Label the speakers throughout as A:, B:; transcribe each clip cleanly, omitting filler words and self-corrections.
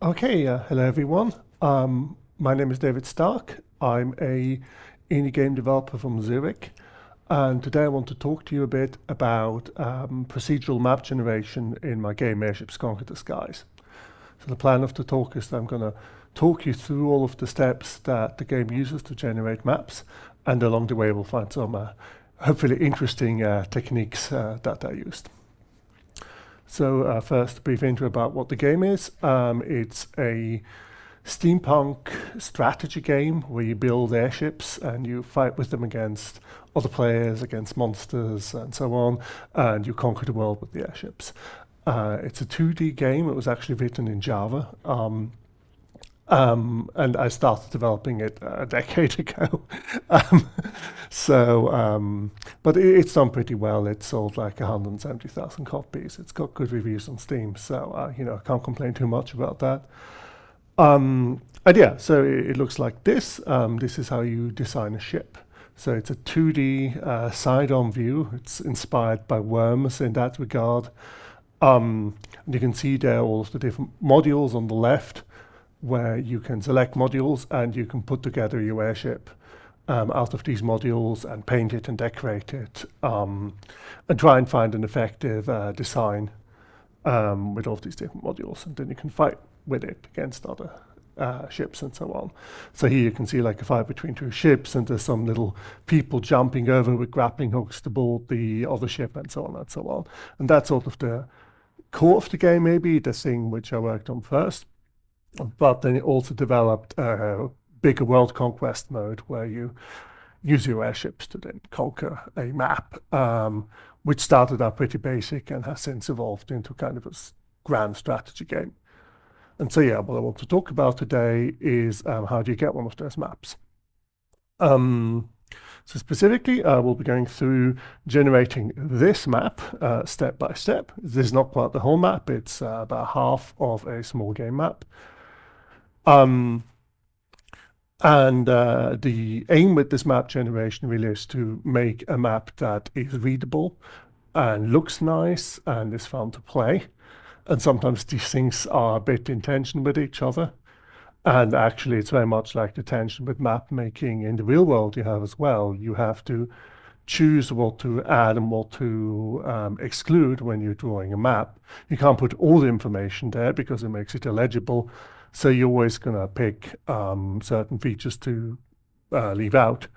A: Okay, hello everyone. My name is David Stark. I'm a indie game developer from Zurich, and today I want to talk to you a bit about procedural map generation in my game Airships Conquer the Skies. So the plan of the talk is that I'm going to talk you through all of the steps that the game uses to generate maps, and along the way we'll find some hopefully interesting techniques that I used. So first, a brief intro about what the game is. It's a steampunk strategy game where you build airships and you fight with them against other players, against monsters and so on, and you conquer the world with the airships. It's a 2D game. It was actually written in Java. And I started developing it a decade ago. um, but it's done pretty well. It sold like 170,000 copies. It's got good reviews on Steam, so I can't complain too much about that. And yeah, so it looks like this. This is how you design a ship. So it's a 2D side-on view. It's inspired by Worms in that regard. And you can see there all of the different modules on the left, where you can select modules and you can put together your airship out of these modules and paint it and decorate it, and try and find an effective design with all of these different modules, and then you can fight with it against other ships and so on. So here you can see like a fight between two ships, and there's some little people jumping over with grappling hooks to board the other ship and so on and so on. And that's sort of the core of the game, maybe the thing which I worked on first. But then it also developed a bigger world conquest mode where you use your airships to then conquer a map, which started out pretty basic and has since evolved into kind of a grand strategy game. And so yeah, what I want to talk about today is how do you get one of those maps. So specifically, we'll be going through generating this map step by step. This is not quite the whole map. It's about half of a small game map. And the aim with this map generation really is to make a map that is readable and looks nice and is fun to play. And sometimes these things are a bit in tension with each other. And actually, it's very much like the tension with map making in the real world you have as well. You have to choose what to add and what to exclude when you're drawing a map. You can't put all the information there because it makes it illegible. So you're always going to pick certain features to leave out.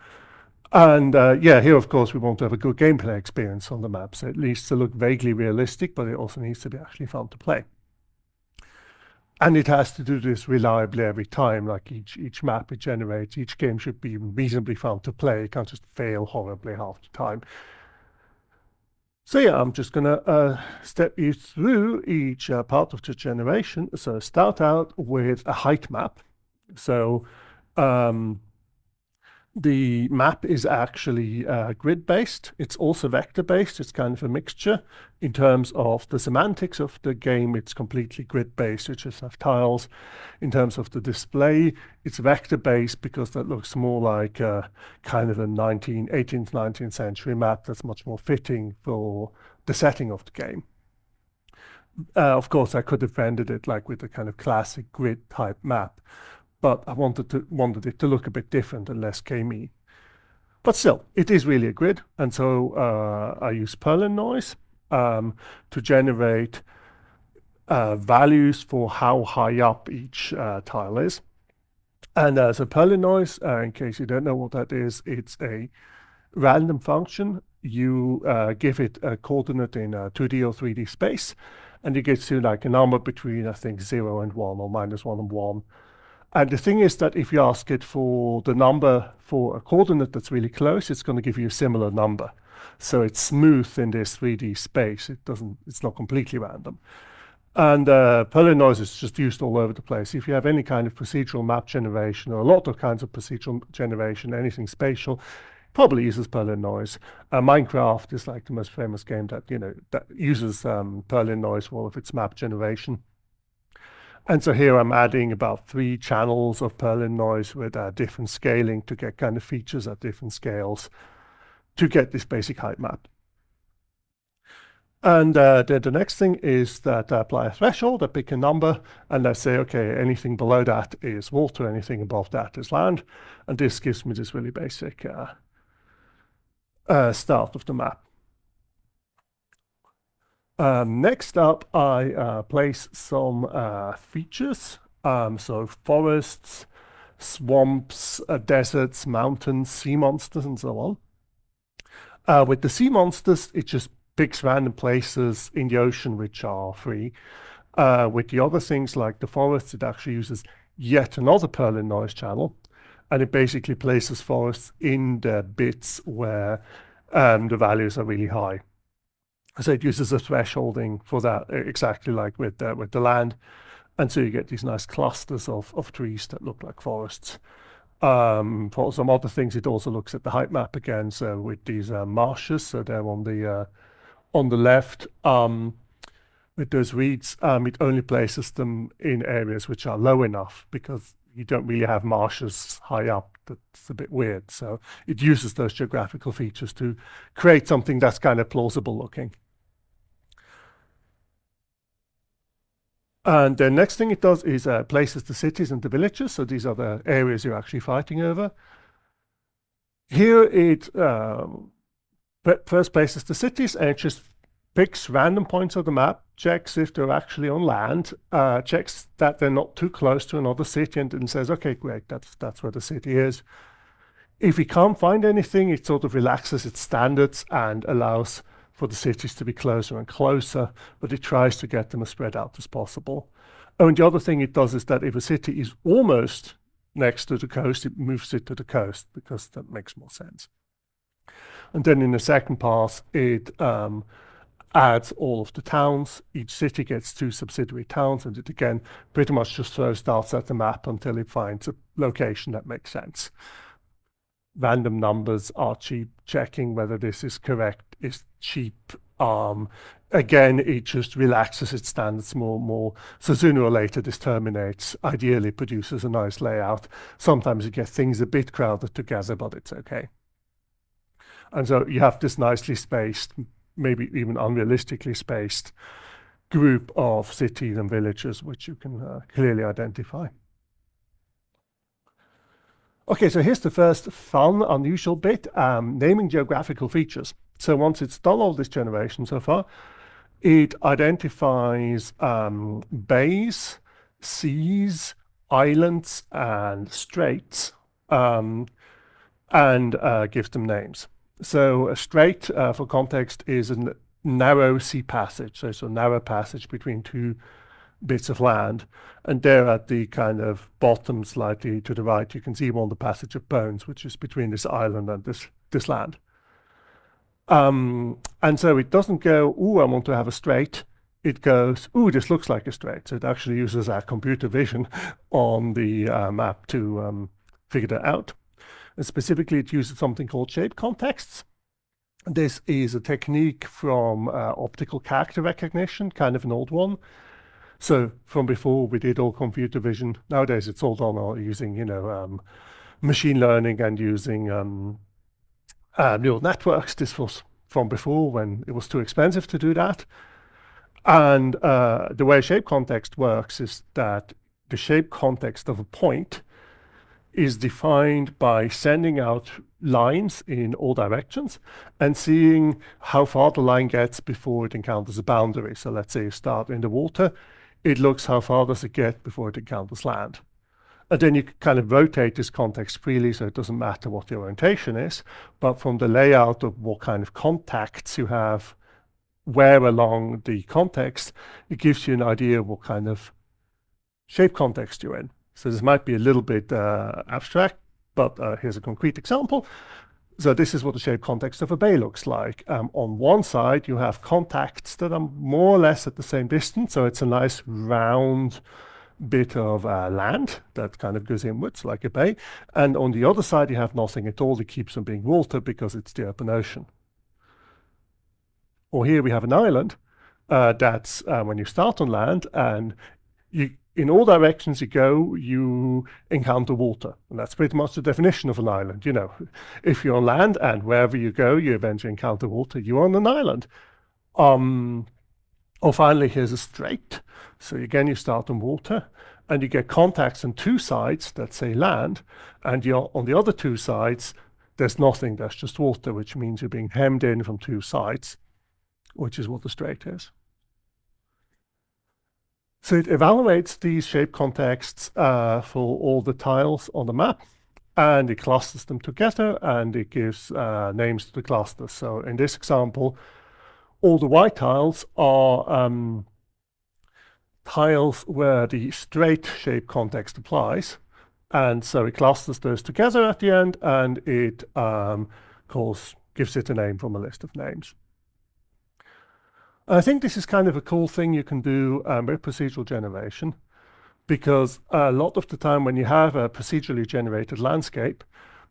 A: And yeah, here, of course, we want to have a good gameplay experience on the map. So it needs to look vaguely realistic, but it also needs to be actually fun to play. And it has to do this reliably every time, like each map it generates. Each game should be reasonably fun to play. It can't just fail horribly half the time. So yeah, I'm just going to step you through each part of the generation. So start out with a height map. So the map is actually grid-based. It's also vector-based. It's kind of a mixture. In terms of the semantics of the game, it's completely grid-based. You just have tiles. In terms of the display, it's vector-based because that looks more like kind of a 18th, 19th century map that's much more fitting for the setting of the game. Of course, I could have rendered it like with a kind of classic grid-type map, but I wanted it to look a bit different and less gamey. But still, it is really a grid, and so I use perlin noise to generate values for how high up each tile is. And so perlin noise, in case you don't know what that is, it's a random function. You give it a coordinate in 2D or 3D space, and you get to like a number between, I think, 0 and 1 or -1 and 1. And the thing is that if you ask it for the number for a coordinate that's really close, it's going to give you a similar number. So it's smooth in this 3D space. It's not completely random. And perlin noise is just used all over the place. If you have any kind of procedural map generation or a lot of kinds of procedural generation, anything spatial, probably uses perlin noise. Minecraft is like the most famous game that uses perlin noise for all of its map generation. And so here I'm adding about 3 channels of perlin noise with different scaling to get kind of features at different scales to get this basic height map. And the next thing is that I apply a threshold, I pick a number, and I say, okay, anything below that is water, anything above that is land. And this gives me this really basic start of the map. Next up, I place some features, so forests, swamps, deserts, mountains, sea monsters, and so on. With the sea monsters, it just picks random places in the ocean which are free. With the other things like the forests, it actually uses yet another perlin noise channel, and it basically places forests in the bits where the values are really high. So it uses a thresholding for that, exactly like with the land, and so you get these nice clusters of trees that look like forests. For some other things, it also looks at the height map again. So with these marshes, so they're on the left, with those reeds, it only places them in areas which are low enough, because you don't really have marshes high up. That's a bit weird. So it uses those geographical features to create something that's kind of plausible looking. And the next thing it does is places the cities and the villages. So these are the areas you're actually fighting over. Here it first places the cities, and it just picks random points of the map, checks if they're actually on land, checks that they're not too close to another city, and then says, okay, great, that's where the city is. If we can't find anything, it sort of relaxes its standards and allows for the cities to be closer and closer, but it tries to get them as spread out as possible. Oh, and the other thing it does is that if a city is almost next to the coast, it moves it to the coast, because that makes more sense. And then in the second pass, it adds all of the towns. Each city gets 2 subsidiary towns, and it again pretty much just throws darts at the map until it finds a location that makes sense. Random numbers are cheap. Checking whether this is correct is cheap. Again, it just relaxes its standards more. So sooner or later, this terminates, ideally produces a nice layout. Sometimes you get things a bit crowded together, but it's okay. And so you have this nicely spaced, maybe even unrealistically spaced group of cities and villages, which you can clearly identify. Okay, so here's the first fun, unusual bit, naming geographical features. So once it's done all this generation so far, it identifies bays, seas, islands, and straits, and gives them names. So a strait, for context, is a narrow sea passage. So it's a narrow passage between 2 bits of land, and there at the kind of bottom, slightly to the right, you can see one, the passage of bones, which is between this island and this land. And so it doesn't go, ooh, I want to have a strait. It goes, ooh, this looks like a strait. So it actually uses our computer vision on the map to figure that out. And specifically, it uses something called shape contexts. This is a technique from optical character recognition, kind of an old one. So from before, we did all computer vision. Nowadays, it's all done using, machine learning and using neural networks. This was from before, when it was too expensive to do that. And the way shape context works is that the shape context of a point is defined by sending out lines in all directions and seeing how far the line gets before it encounters a boundary. So let's say you start in the water, it looks how far does it get before it encounters land. And then you can kind of rotate this context freely, so it doesn't matter what the orientation is, but from the layout of what kind of contacts you have where along the context, it gives you an idea of what kind of shape context you're in. So this might be a little bit abstract, but here's a concrete example. So this is what the shape context of a bay looks like. On one side, you have contacts that are more or less at the same distance. So it's a nice round bit of land that kind of goes inwards like a bay. And on the other side, you have nothing at all. It keeps on being water because it's the open ocean. Or here we have an island. That's when you start on land, and in all directions you go, you encounter water. And that's pretty much the definition of an island. If you're on land and wherever you go, you eventually encounter water, you're on an island. Or finally, here's a straight. So again, you start on water, and you get contacts on two sides that say land, and you're on the other two sides, there's nothing, there's just water, which means you're being hemmed in from two sides, which is what the straight is. So it evaluates these shape contexts for all the tiles on the map, and it clusters them together, and it gives names to the clusters. So in this example, all the white tiles are tiles where the straight shape context applies, and so it clusters those together at the end, and it gives it a name from a list of names. I think this is kind of a cool thing you can do with procedural generation, because a lot of the time when you have a procedurally generated landscape,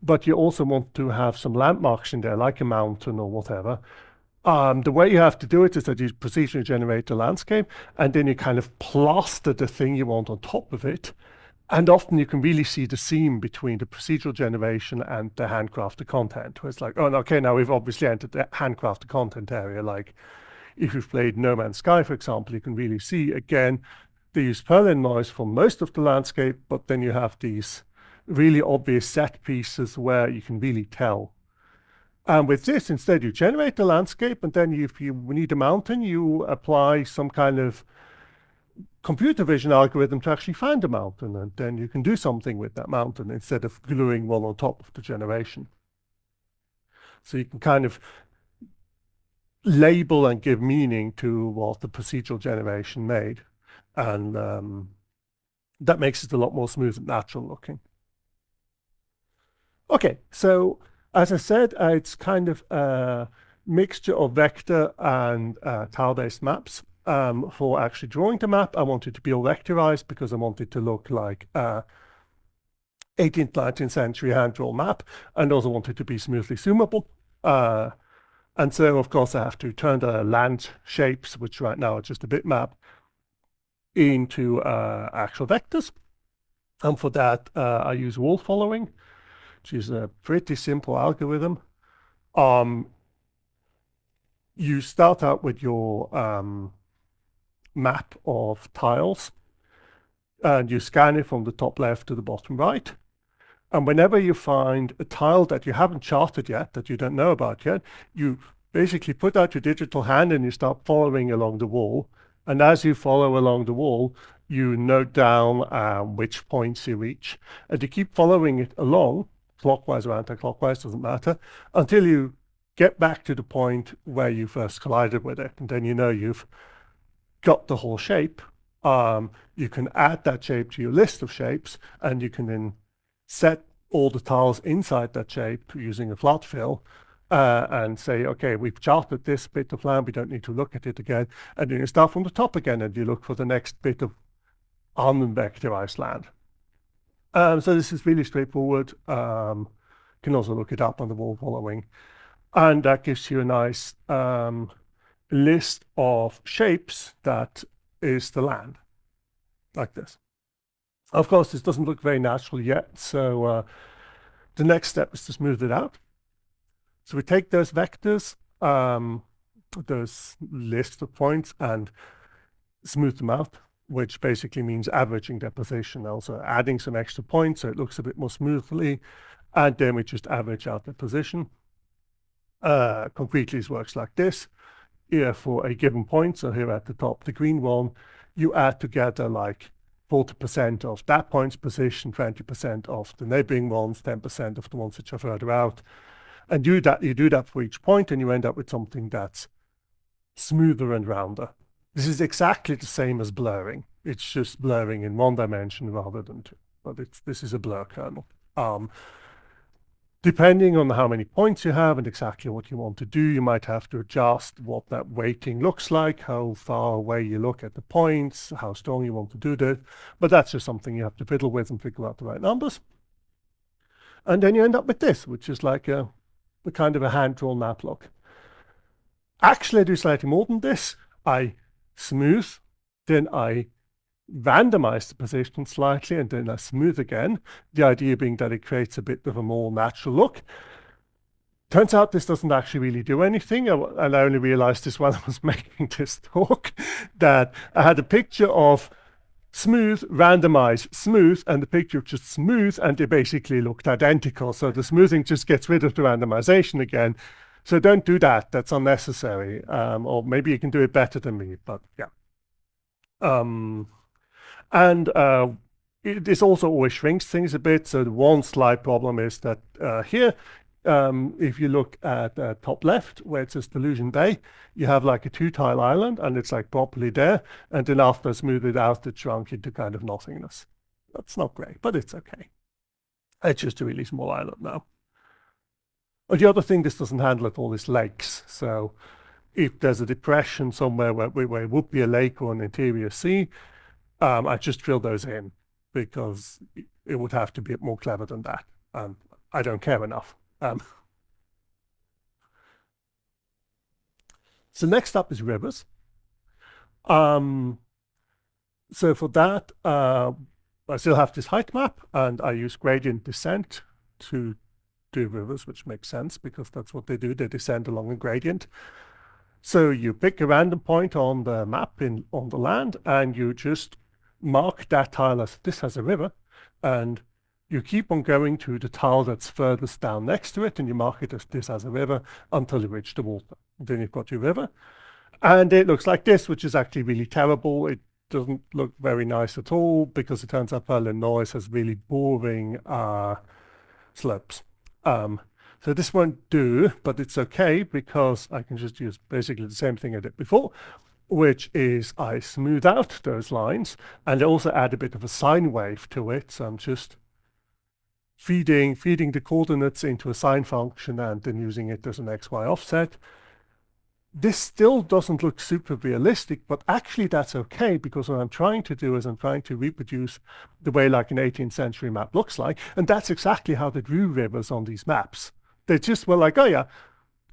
A: but you also want to have some landmarks in there, like a mountain or whatever, the way you have to do it is that you procedurally generate the landscape, and then you kind of plaster the thing you want on top of it. And often you can really see the seam between the procedural generation and the handcrafted content, where it's like, oh, okay, now we've obviously entered the handcrafted content area. Like if you've played No Man's Sky, for example, you can really see, again, they use perlin noise for most of the landscape, but then you have these really obvious set pieces where you can really tell. And with this, instead, you generate the landscape, and then if you need a mountain, you apply some kind of computer vision algorithm to actually find a mountain, and then you can do something with that mountain instead of gluing one on top of the generation. So you can kind of label and give meaning to what the procedural generation made, and that makes it a lot more smooth and natural looking. Okay, so as I said, it's kind of a mixture of vector and tile-based maps. For actually drawing the map, I want it to be all vectorized because I want it to look like 18th, 19th century hand-drawn map, and also want it to be smoothly zoomable. And so, of course, I have to turn the land shapes, which right now are just a bitmap, into actual vectors. And for that, I use wall following, which is a pretty simple algorithm. You start out with your map of tiles, and you scan it from the top left to the bottom right. And whenever you find a tile that you haven't charted yet, that you don't know about yet, you basically put out your digital hand and you start following along the wall. And as you follow along the wall, you note down which points you reach. And you keep following it along, clockwise or anti-clockwise, doesn't matter, until you get back to the point where you first collided with it. And then you know you've got the whole shape. You can add that shape to your list of shapes, and you can then set all the tiles inside that shape using a flat fill, and say, okay, we've charted this bit of land, we don't need to look at it again. And then you start from the top again, and you look for the next bit of unvectorized land. So this is really straightforward. You can also look it up on the wall following. And that gives you a nice list of shapes that is the land, like this. Of course, this doesn't look very natural yet, so the next step is to smooth it out. So we take those vectors, those list of points, and smooth them out, which basically means averaging their position, also adding some extra points so it looks a bit more smoothly, and then we just average out their position. Concretely, this works like this. Here for a given point, so here at the top, the green one, you add together like 40% of that point's position, 20% of the neighboring ones, 10% of the ones which are further out. And you do that for each point, and you end up with something that's smoother and rounder. This is exactly the same as blurring. It's just blurring in one dimension rather than two. But this is a blur kernel. Depending on how many points you have and exactly what you want to do, you might have to adjust what that weighting looks like, how far away you look at the points, how strong you want to do that. But that's just something you have to fiddle with and figure out the right numbers. And then you end up with this, which is like a kind of a hand-drawn map look. Actually, I do slightly more than this. I smooth, then I randomize the position slightly, and then I smooth again. The idea being that it creates a bit of a more natural look. Turns out this doesn't actually really do anything, and I only realized this while I was making this talk, that I had a picture of smooth, randomize, smooth, and the picture of just smooth, and they basically looked identical. So the smoothing just gets rid of the randomization again. So don't do that. That's unnecessary. Or maybe you can do it better than me, but yeah. And this also always shrinks things a bit. So the one slight problem is that here, if you look at top left, where it says Delusion Bay, you have like a 2-tile island, and it's like properly there. And then after I smooth it out, it shrunk into kind of nothingness. That's not great, but it's okay. It's just a really small island now. And the other thing this doesn't handle at all is lakes. So if there's a depression somewhere where it would be a lake or an interior sea, I just fill those in, because it would have to be more clever than that. I don't care enough. So next up is rivers. So for that, I still have this height map, and I use gradient descent to do rivers, which makes sense because that's what they do. They descend along a gradient. So you pick a random point on the map on the land, and you just mark that tile as this has a river, and you keep on going to the tile that's furthest down next to it, and you mark it as this has a river until you reach the water. Then you've got your river, and it looks like this, which is actually really terrible. It doesn't look very nice at all, because it turns out perlin noise has really boring slopes. So this won't do, but it's okay, because I can just use basically the same thing I did before, which is I smooth out those lines and also add a bit of a sine wave to it. So I'm just feeding the coordinates into a sine function and then using it as an XY offset. This still doesn't look super realistic, but actually that's okay, because what I'm trying to do is I'm trying to reproduce the way like an 18th century map looks like. And that's exactly how they drew rivers on these maps. They just were like, oh yeah,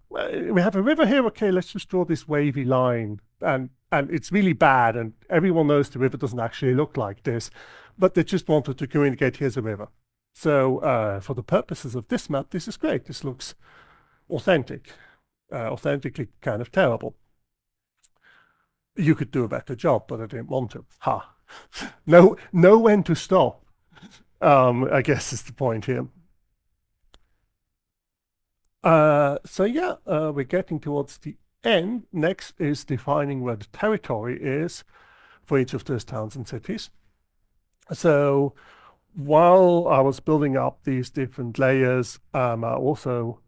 A: we have a river here. Okay, let's just draw this wavy line. And it's really bad. And everyone knows the river doesn't actually look like this, but they just wanted to communicate, here's a river. So for the purposes of this map, this is great. This looks authentic. Authentically kind of terrible. You could do a better job, but I didn't want to. Ha. Know when to stop, I guess is the point here. So yeah, we're getting towards the end. Next is defining where the territory is for each of those towns and cities. So while I was building up these different layers, I also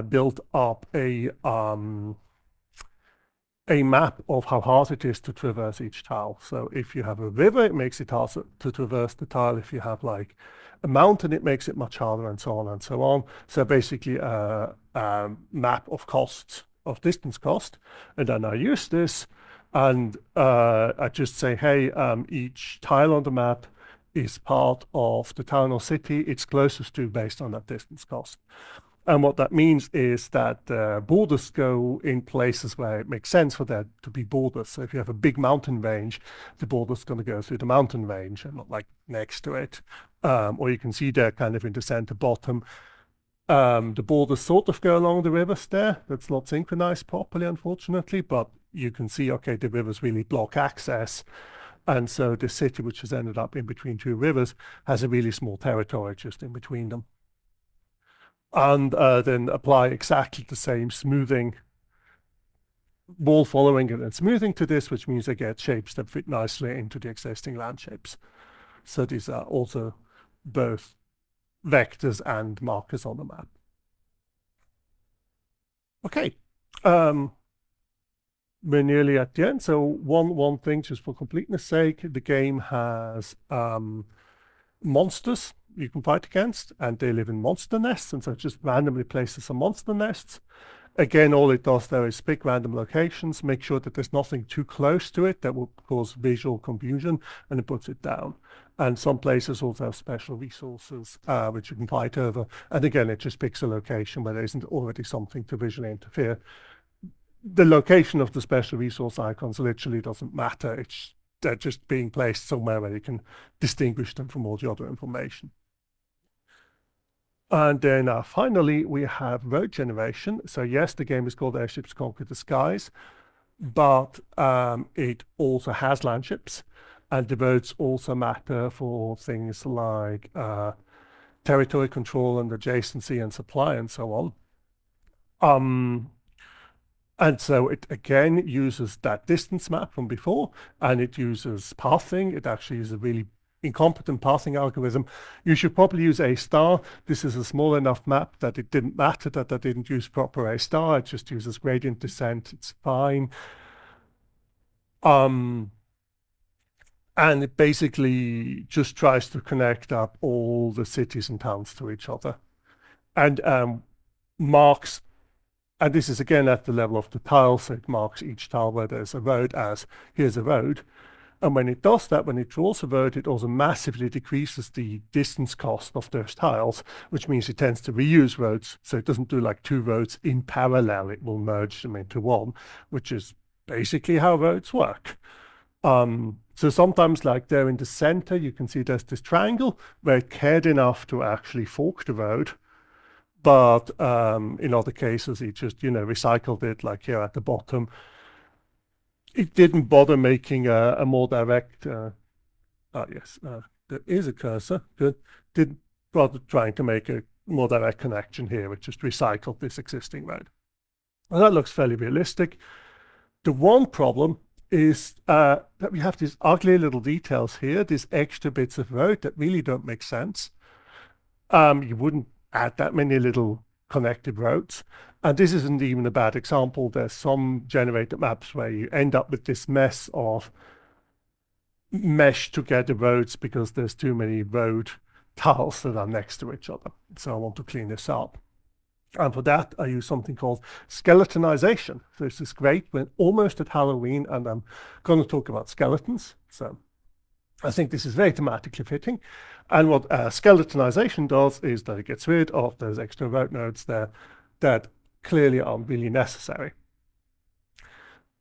A: built up a map of how hard it is to traverse each tile. So if you have a river, it makes it harder to traverse the tile. If you have like a mountain, it makes it much harder, and so on and so on. So basically a map of costs, of distance cost. And then I use this, and I just say, hey, each tile on the map is part of the town or city it's closest to based on that distance cost. And what that means is that borders go in places where it makes sense for there to be borders. So if you have a big mountain range, the border's going to go through the mountain range and not like next to it. Or you can see there kind of in the center bottom, the borders sort of go along the rivers there. That's not synchronized properly, unfortunately, but you can see, okay, the rivers really block access. And so the city, which has ended up in between two rivers, has a really small territory just in between them. And then apply exactly the same smoothing, wall following and then smoothing to this, which means I get shapes that fit nicely into the existing land shapes. So these are also both vectors and markers on the map. Okay, we're nearly at the end. So one thing, just for completeness sake, the game has monsters you can fight against, and they live in monster nests, and so it just randomly places some monster nests. Again, all it does there is pick random locations, make sure that there's nothing too close to it that will cause visual confusion, and it puts it down. And some places also have special resources which you can fight over. And again, it just picks a location where there isn't already something to visually interfere. The location of the special resource icons literally doesn't matter. They're just being placed somewhere where you can distinguish them from all the other information. And then finally, we have road generation. So yes, the game is called Airships Conquer the Skies, but it also has landships, and the roads also matter for things like territory control and adjacency and supply and so on. And so it again uses that distance map from before, and it uses pathing. It actually is a really incompetent pathing algorithm. You should probably use A star. This is a small enough map that it didn't matter that I didn't use proper A star. It just uses gradient descent. It's fine. And it basically just tries to connect up all the cities and towns to each other, and marks. And this is again at the level of the tile, so it marks each tile where there's a road as here's a road. And when it does that, when it draws a road, it also massively decreases the distance cost of those tiles, which means it tends to reuse roads. So it doesn't do like two roads in parallel, it will merge them into one, which is basically how roads work. So sometimes, like there in the center, you can see there's this triangle where it cared enough to actually fork the road. But in other cases, it just, recycled it, like here at the bottom. It didn't bother making a more direct, yes, there is a cursor, good. Didn't bother trying to make a more direct connection here. It just recycled this existing road. And that looks fairly realistic. The one problem is that we have these ugly little details here, these extra bits of road that really don't make sense. You wouldn't add that many little connected roads. And this isn't even a bad example. There's some generated maps where you end up with this mess of meshed together roads because there's too many road tiles that are next to each other. So I want to clean this up. And for that, I use something called skeletonization. So this is great. We're almost at Halloween, and I'm going to talk about skeletons. So I think this is very thematically fitting. And what skeletonization does is that it gets rid of those extra road nodes there that clearly aren't really necessary.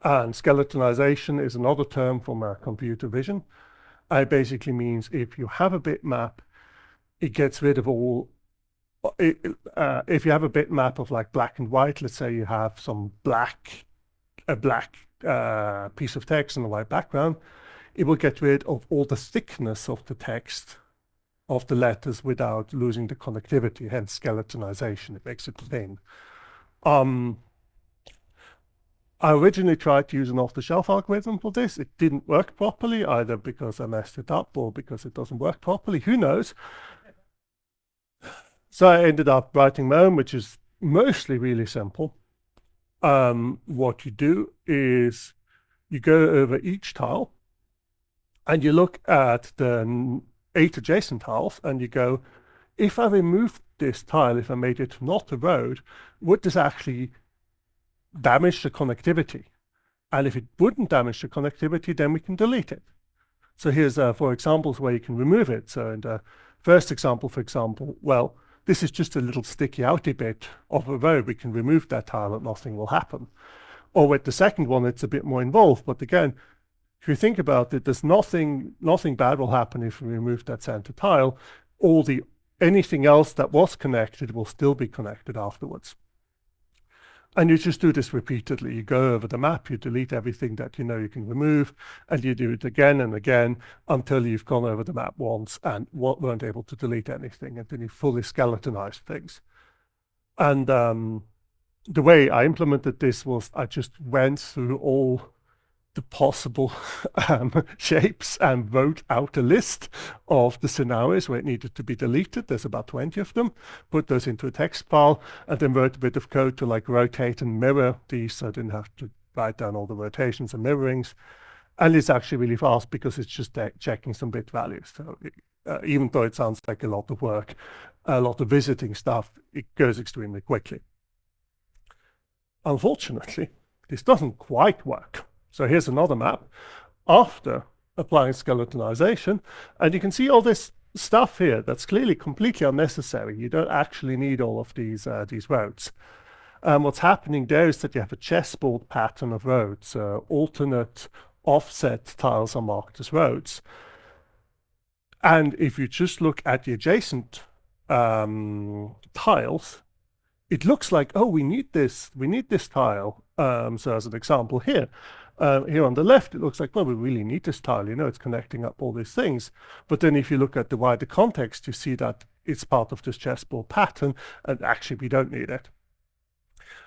A: And skeletonization is another term from computer vision. It basically means if you have a bitmap, it gets rid of all. If you have a bitmap of like black and white, let's say you have some a black piece of text on a white background, it will get rid of all the thickness of the text of the letters without losing the connectivity, hence skeletonization. It makes it thin. I originally tried to use an off-the-shelf algorithm for this. It didn't work properly, either because I messed it up or because it doesn't work properly. Who knows? So I ended up writing my own, which is mostly really simple. What you do is you go over each tile and you look at the 8 adjacent tiles and you go, if I removed this tile, if I made it not a road, would this actually damage the connectivity? And if it wouldn't damage the connectivity, then we can delete it. So here's 4 examples where you can remove it. So in the first example, for example, well, this is just a little sticky outy bit of a road. We can remove that tile and nothing will happen. Or with the second one, it's a bit more involved. But again, if you think about it, there's nothing bad will happen if we remove that center tile. Anything else that was connected will still be connected afterwards. And you just do this repeatedly. You go over the map, you delete everything that you know you can remove, and you do it again and again until you've gone over the map once and weren't able to delete anything, and then you fully skeletonize things. And the way I implemented this was I just went through all the possible shapes and wrote out a list of the scenarios where it needed to be deleted. There's about 20 of them. Put those into a text file and then wrote a bit of code to like rotate and mirror these, so I didn't have to write down all the rotations and mirrorings. And it's actually really fast because it's just checking some bit values. So even though it sounds like a lot of work, a lot of visiting stuff, it goes extremely quickly. Unfortunately, this doesn't quite work. So here's another map after applying skeletonization, and you can see all this stuff here that's clearly completely unnecessary. You don't actually need all of these roads. What's happening there is that you have a chessboard pattern of roads. Alternate offset tiles are marked as roads. And if you just look at the adjacent tiles, it looks like, oh, we need this tile. So as an example here, here on the left, it looks like, well, we really need this tile, it's connecting up all these things. But then if you look at the wider context, you see that it's part of this chessboard pattern, and actually we don't need it.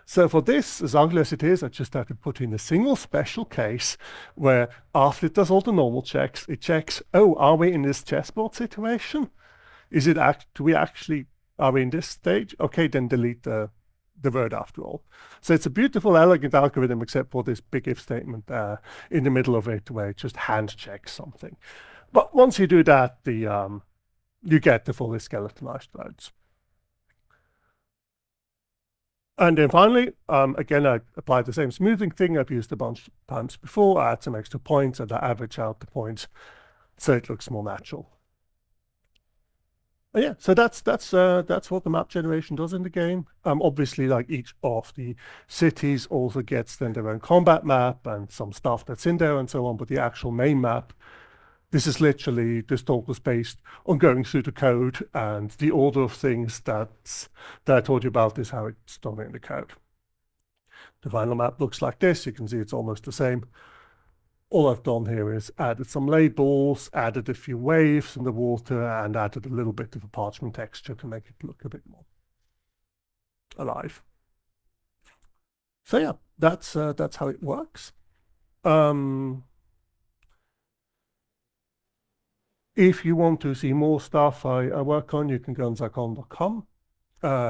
A: So for this, as ugly as it is, I just had to put in a single special case where after it does all the normal checks, it checks, oh, are we in this chessboard situation? Are we in this stage? Okay, then delete the word after all. So it's a beautiful, elegant algorithm, except for this big if statement in the middle of it, where it just hand checks something. But once you do that, you get the fully skeletonized roads. And then finally, again, I applied the same smoothing thing I've used a bunch of times before. I add some extra points and I average out the points so it looks more natural. Yeah, so that's what the map generation does in the game. Obviously, like each of the cities also gets then their own combat map and some stuff that's in there and so on. But the actual main map, this is literally, this talk was based on going through the code, and the order of things that I told you about is how it's done in the code. The final map looks like this. You can see it's almost the same. All I've done here is added some labels, added a few waves in the water, and added a little bit of a parchment texture to make it look a bit more alive. So yeah, that's how it works. If you want to see more stuff I work on, you can go on zakon.com.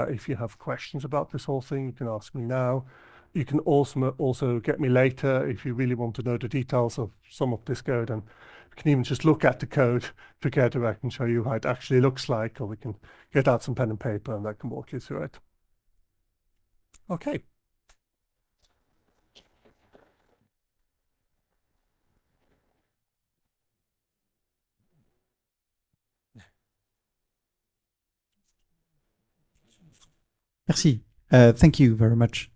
A: If you have questions about this whole thing, you can ask me now. You can also get me later if you really want to know the details of some of this code, and you can even just look at the code together. I can show you how it actually looks like, or we can get out some pen and paper and I can walk you through it. Okay.
B: Merci. Thank you very much.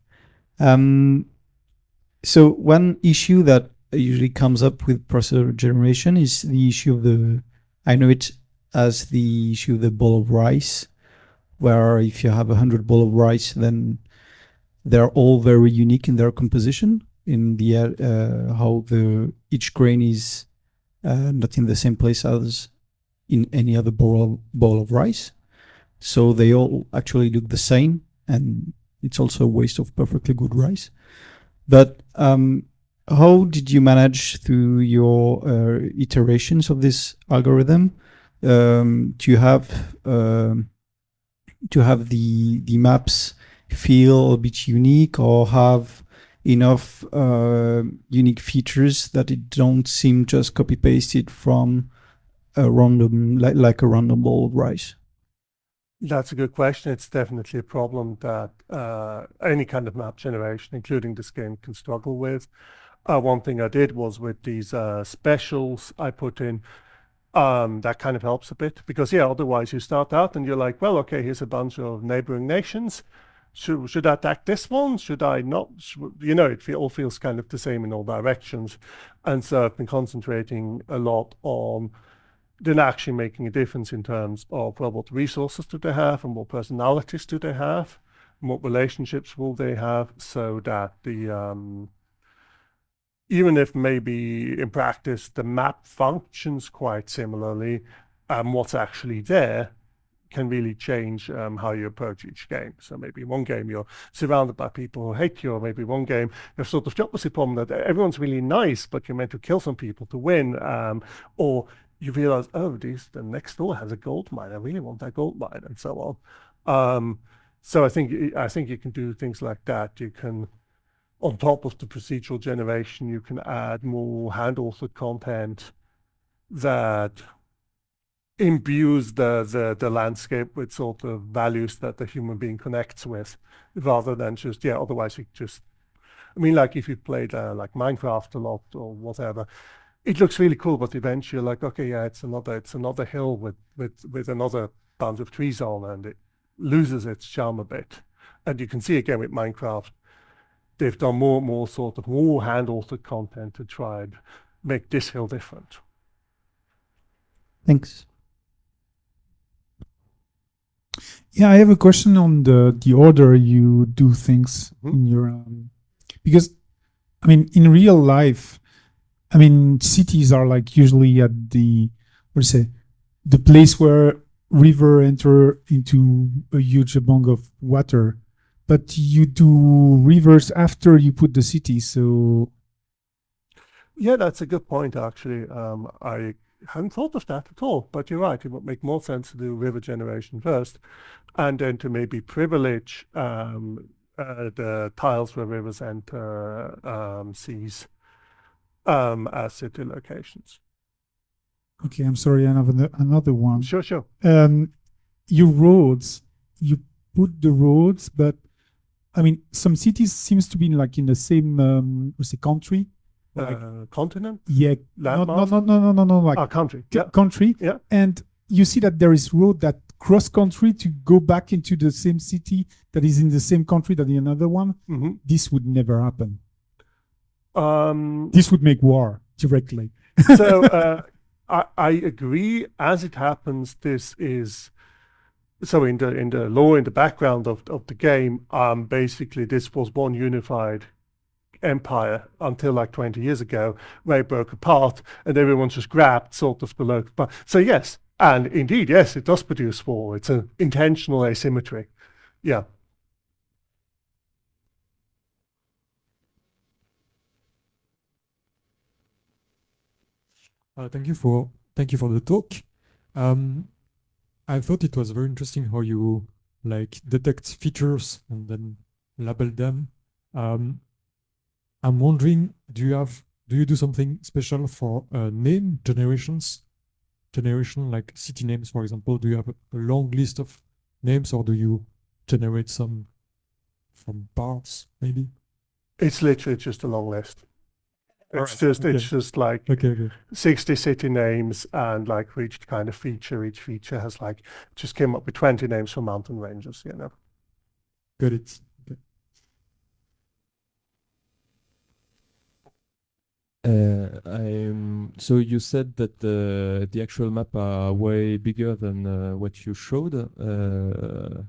B: So one issue that usually comes up with procedure generation is the issue of I know it as the issue of the ball of rice, where if you have 100 ball of rice, then they're all very unique in their composition, in the how each grain is not in the same place as in any other ball of rice. So they all actually look the same, and it's also a waste of perfectly good rice. But how did you manage through your iterations of this algorithm to have the maps feel a bit unique, or have enough unique features that it don't seem just copy pasted from a random like a random ball of rice?
A: That's a good question. It's definitely a problem that any kind of map generation, including this game, can struggle with. One thing I did was with these specials I put in, that kind of helps a bit, because yeah, otherwise you start out and you're like, well, okay, here's a bunch of neighboring nations. Should I attack this one? Should I not? It all feels kind of the same in all directions. And so I've been concentrating a lot on then actually making a difference in terms of, well, what resources do they have and what personalities do they have and what relationships will they have, so that even if maybe in practice the map functions quite similarly, what's actually there can really change how you approach each game. So maybe one game you're surrounded by people who hate you, or maybe one game you have sort of the opposite problem that everyone's really nice, but you're meant to kill some people to win, or you realize, oh, the next door has a gold mine. I really want that gold mine, and so on. So I think you can do things like that. You can, on top of the procedural generation, you can add more hand-authored content that imbues the landscape with sort of values that the human being connects with, rather than just, yeah, otherwise you just, I mean, like if you played like Minecraft a lot or whatever, it looks really cool, but eventually you're like, okay, yeah, it's another hill with another bunch of trees on, and it loses its charm a bit. And you can see again with Minecraft, they've done more sort of more hand-authored content to try and make this hill different.
B: Thanks.
C: Yeah, I have a question on the order you do things in your because I mean in real life, I mean cities are like usually at the what do you say the place where river enter into a huge amount of water, but you do rivers after you put the city. So
A: Yeah, that's a good point, actually. I hadn't thought of that at all, but you're right. It would make more sense to do river generation first, and then to maybe privilege the tiles where rivers enter seas as city locations.
C: okay, I'm sorry, I have another one.
A: Sure, sure.
C: Your roads, you put the roads, but I mean, some cities seems to be like in the same, what's the country? Like,
A: Continent?
C: yeah,
A: Landmass?
C: no, like
A: Country. Yeah.
C: country.
A: Yeah.
C: And you see that there is road that cross country to go back into the same city that is in the same country that the another one.
A: Mm-hmm.
C: This would never happen. This would make war directly.
A: So I agree. As it happens, this is so in the lore, in the background of the game. Basically, this was one unified empire until like 20 years ago, where it broke apart, and everyone just grabbed sort of the local part. So yes, and indeed, yes, it does produce war. It's an intentional asymmetry. Yeah.
D: Thank you for the talk. I thought it was very interesting how you like detect features and then label them. I'm wondering, do you do something special for name generation, like city names, for example? Do you have a long list of names, or do you generate some from parts, maybe?
A: It's literally just a long list. It's
D: okay.
A: just like
D: Okay.
A: 60 city names, and like for each kind of feature, each feature has like just came up with 20 names for mountain ranges, you know.
D: Got it. Okay.
E: So you said that the actual map are way bigger than what you showed.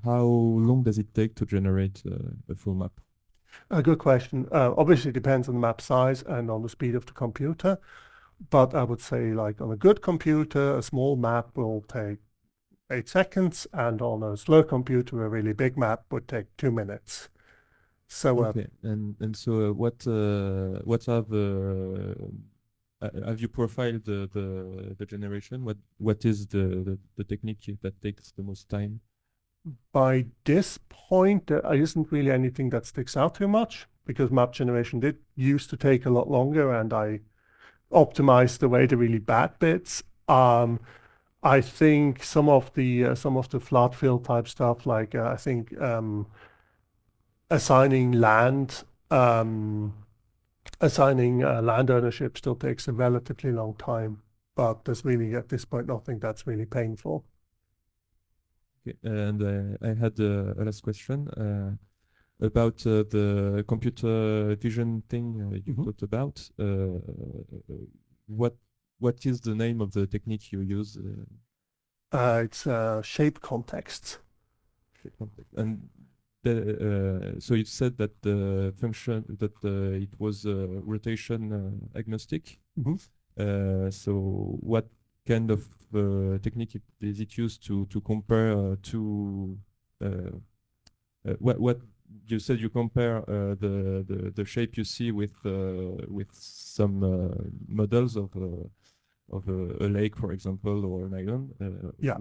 E: How long does it take to generate a full map?
A: A good question. Obviously, it depends on the map size and on the speed of the computer. But I would say, like on a good computer, a small map will take 8 seconds, and on a slow computer, a really big map would take 2 minutes. So
E: Okay, and so what are the have you profiled the generation? What is the technique that takes the most time?
A: by this point, there isn't really anything that sticks out too much, because map generation did used to take a lot longer, and I optimized away the really bad bits. I think some of the flat fill type stuff, like I think assigning land land ownership still takes a relatively long time, but there's really at this point nothing that's really painful.
E: Okay, and I had a last question about the computer vision thing you talked about. What is the name of the technique you use?
A: It's shape contexts.
E: And so you said that the function that it was rotation agnostic. So what kind of technique is it used to compare what you said you compare the shape you see with some models of a lake, for example, or an island.
A: Yeah.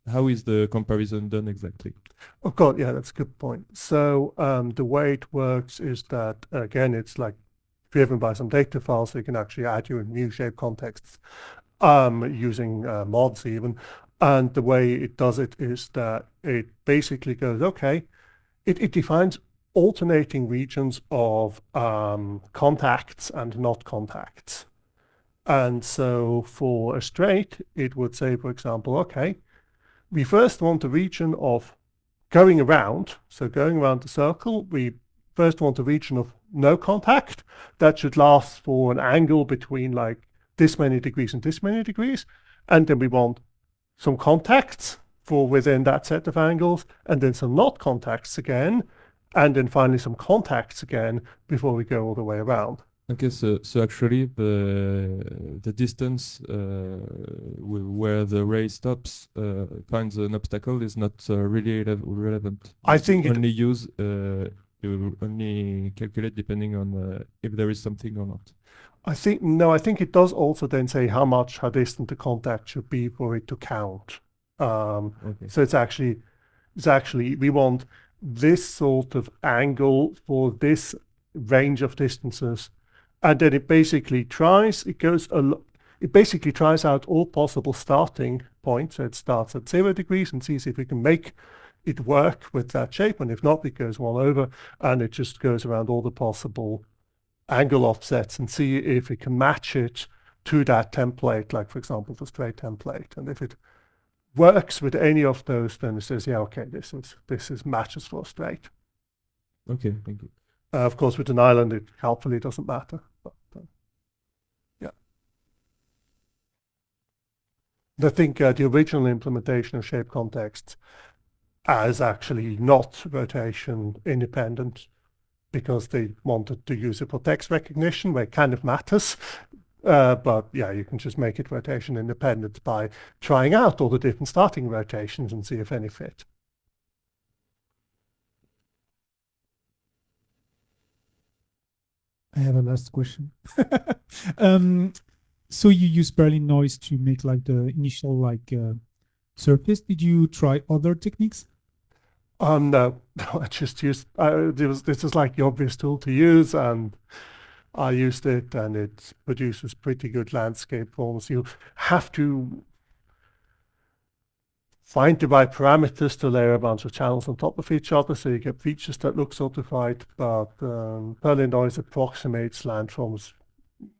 E: How is the comparison done exactly?
A: Oh God, yeah, that's a good point. So the way it works is that, again, it's like driven by some data files, so you can actually add your new shape contexts using mods even. And the way it does it is that it basically goes, okay, it defines alternating regions of contacts and not contacts. And so for a straight, it would say, for example, okay, we first want a region of going around, so going around the circle, we first want a region of no contact that should last for an angle between like this many degrees and this many degrees. And then we want some contacts for within that set of angles, and then some not contacts again, and then finally some contacts again before we go all the way around.
E: Okay, so actually the distance where the ray stops finds an obstacle is not really relevant.
A: I think
E: you only calculate depending on if there is something or not.
A: I think it does also then say how distant the contact should be for it to count.
E: Okay.
A: So it's actually we want this sort of angle for this range of distances, and then it basically tries out all possible starting points. So it starts at 0 degrees and sees if we can make it work with that shape, and if not, it goes all over, and it just goes around all the possible angle offsets and see if it can match it to that template, like for example the straight template. And if it works with any of those, then it says, yeah, okay, this is matches for straight.
E: Okay, thank you.
A: Of course, with an island, it helpfully doesn't matter. But, yeah. I think the original implementation of shape context is actually not rotation independent, because they wanted to use it for text recognition, where it kind of matters. But yeah, you can just make it rotation independent by trying out all the different starting rotations and see if any fit.
C: I have a last question. So you use Berlin noise to make like the initial surface. Did you try other techniques?
A: No, I just used, this is like the obvious tool to use, and I used it, and it produces pretty good landscape forms. You have to find the right parameters to layer a bunch of channels on top of each other, so you get features that look sort of right, but Perlin noise approximates landforms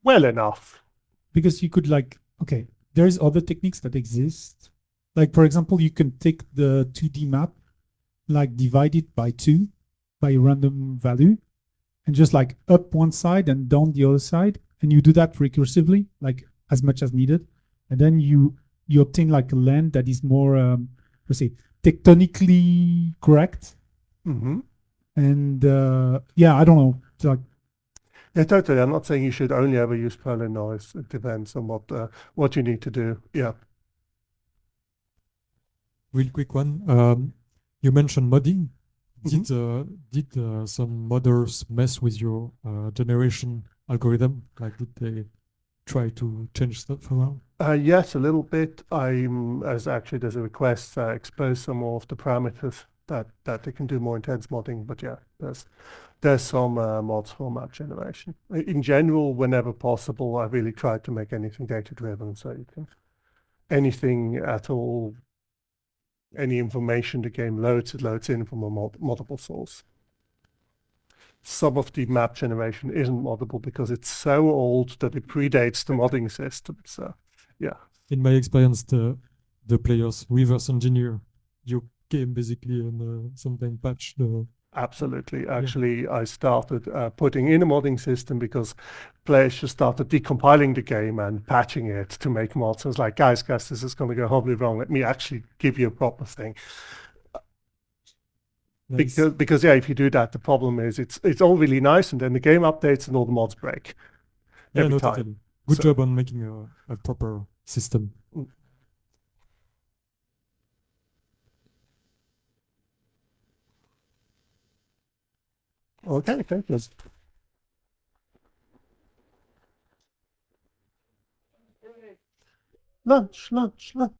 A: well enough.
C: Because you could okay, there's other techniques that exist. Like, for example, you can take the 2D map, divide it by 2 by a random value, and just up one side and down the other side, and you do that recursively, as much as needed, and then you obtain a land that is more let's say tectonically correct.
A: Mm-hmm.
C: And yeah, I don't know,
A: yeah, totally. I'm not saying you should only ever use Perlin noise. It depends on what you need to do. Yeah.
D: Real quick one. You mentioned modding.
A: Mm-hmm.
D: Did some modders mess with your generation algorithm? Did they try to change stuff around?
A: Yes, a little bit. There's a request expose some more of the parameters that they can do more intense modding. But yeah, there's some mods for map generation. In general, whenever possible, I really try to make anything data-driven, so you can anything at all, any information the game loads, it loads in from a multiple source. Some of the map generation isn't moddable because it's so old that it predates the modding system. So, yeah.
D: In my experience, the players reverse engineer your game basically and sometimes patch the.
A: Absolutely. Actually, I started putting in a modding system because players just started decompiling the game and patching it to make mods. I was like, guys, this is going to go horribly wrong. Let me actually give you a proper thing. Nice. Because yeah, if you do that, the problem is it's all really nice, and then the game updates and all the mods break.
D: Yeah, no, totally. Good job on making a proper system.
A: Okay, thank you. Lunch.